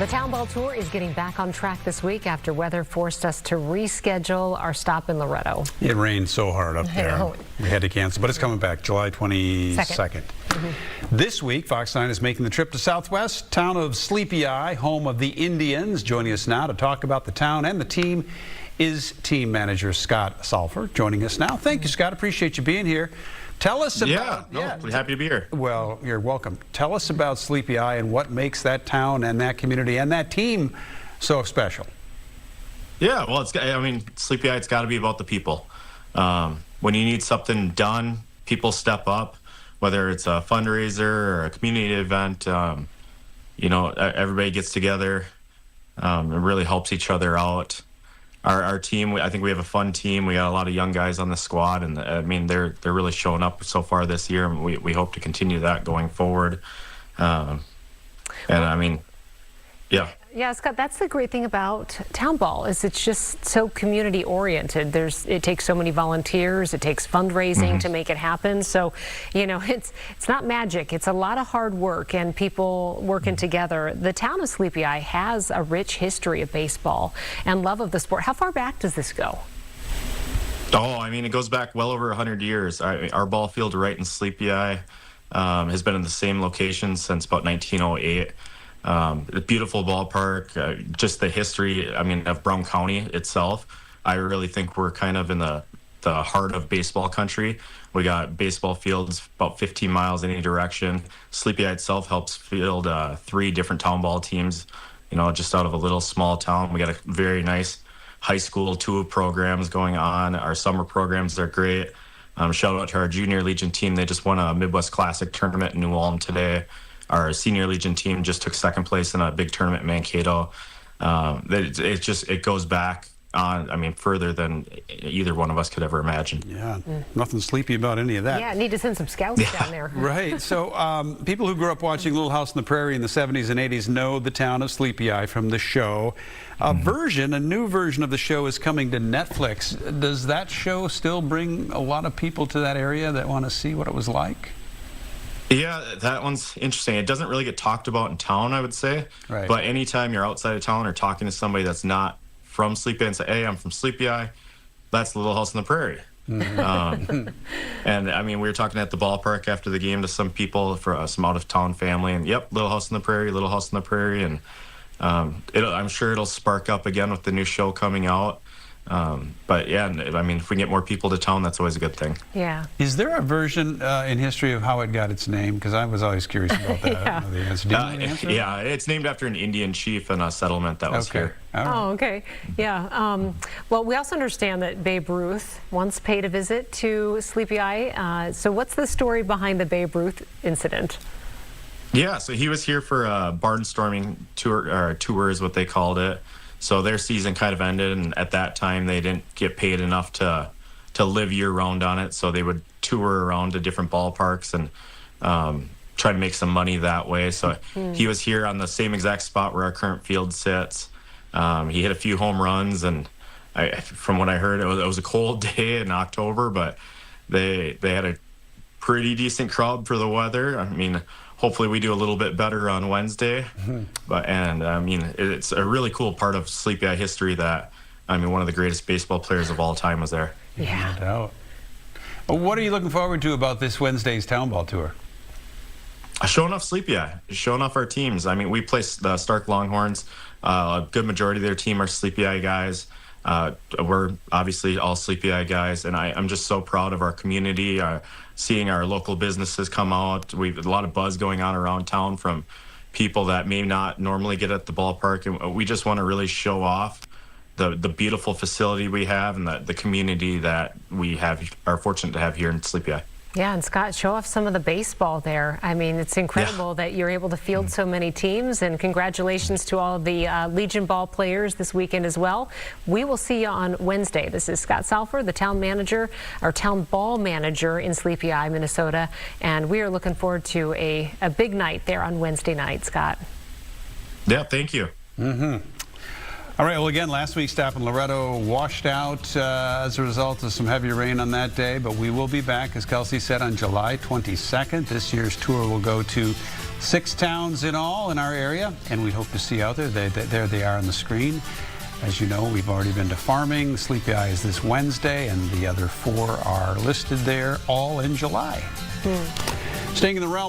The Town Ball Tour is getting back on track this week after weather forced us to reschedule our stop in Loretto. It rained so hard up there. We had to cancel, but it's coming back July 22nd. This week, Fox 9 is making the trip to southwest town of Sleepy Eye, home of the Indians. Joining us now to talk about the town and the team is team manager Scott Salfer. Joining us now. Thank you, Scott. Appreciate you being here. Tell us about... happy to be here. Well, you're welcome. Tell us about Sleepy Eye and what makes that town and that community and that team so special. Yeah, well, Sleepy Eye, it's got to be about the people. When you need something done, people step up, whether it's a fundraiser or a community event. Everybody gets together and really helps each other out. Our team, I think we have a fun team. We got a lot of young guys on the squad, and they're really showing up so far this year, and we hope to continue that going forward. Yeah, Scott, that's the great thing about Town Ball is it's just so community oriented. It takes so many volunteers, it takes fundraising to make it happen. So, it's not magic. It's a lot of hard work and people working together. The town of Sleepy Eye has a rich history of baseball and love of the sport. How far back does this go? It goes back well over 100 years. Our ball field right in Sleepy Eye has been in the same location since about 1908. A beautiful ballpark, just the history, of Brown County itself. I really think we're kind of in the heart of baseball country. We got baseball fields about 15 miles in any direction. Sleepy Eye itself helps field 3 different town ball teams, just out of a little small town. We got a very nice high school 2 programs going on. Our summer programs are great. Shout out to our Junior Legion team. They just won a Midwest Classic tournament in New Ulm today. Our Senior Legion team just took 2nd place in a big tournament in Mankato. It goes back on, further than either one of us could ever imagine. Yeah, nothing sleepy about any of that. Yeah, need to send some scouts down there. Right. So people who grew up watching Little House on the Prairie in the 70s and 80s know the town of Sleepy Eye from the show. A new version of the show is coming to Netflix. Does that show still bring a lot of people to that area that want to see what it was like? Yeah, that one's interesting. It doesn't really get talked about in town, I would say. Right. But anytime you're outside of town or talking to somebody that's not from Sleepy Eye and say, hey, I'm from Sleepy Eye, that's Little House on the Prairie. And we were talking at the ballpark after the game to some people, for some out-of-town family, and yep, Little House on the Prairie, Little House on the Prairie. And I'm sure it'll spark up again with the new show coming out. But yeah, if we can get more people to town, that's always a good thing. Yeah. Is there a version in history of how it got its name? Because I was always curious about that. I don't know the answer. Do you know the answer? Yeah, it's named after an Indian chief and a settlement that was here. All right. Oh, okay. Yeah. Well, we also understand that Babe Ruth once paid a visit to Sleepy Eye. So what's the story behind the Babe Ruth incident? Yeah, so he was here for a barnstorming tour is what they called it. So their season kind of ended, and at that time they didn't get paid enough to live year-round on it. So they would tour around to different ballparks and try to make some money that way. So he was here on the same exact spot where our current field sits. He hit a few home runs, and from what I heard, it was a cold day in October, but they had a pretty decent crowd for the weather. Hopefully we do a little bit better on Wednesday. It's a really cool part of Sleepy Eye history that, one of the greatest baseball players of all time was there. Yeah. No doubt. What are you looking forward to about this Wednesday's Town Ball Tour? Showing off Sleepy Eye, showing off our teams. We play the Stark Longhorns. A good majority of their team are Sleepy Eye guys. We're obviously all Sleepy Eye guys, and I'm just so proud of our community, seeing our local businesses come out. We've a lot of buzz going on around town from people that may not normally get at the ballpark, and we just want to really show off the beautiful facility we have and the community that we are fortunate to have here in Sleepy Eye. Yeah, and Scott, show off some of the baseball there. It's incredible that you're able to field so many teams, and congratulations to all of the Legion ball players this weekend as well. We will see you on Wednesday. This is Scott Salfer, the town ball manager in Sleepy Eye, Minnesota, and we are looking forward to a big night there on Wednesday night, Scott. Yeah, thank you. All right, well, again, last week's stop in Loretto washed out as a result of some heavy rain on that day, but we will be back, as Kelsey said, on July 22nd. This year's tour will go to 6 towns in all in our area, and we hope to see you out there. There they are on the screen. As you know, we've already been to Farming. Sleepy Eye is this Wednesday, and the other 4 are listed there, all in July. Staying in the realm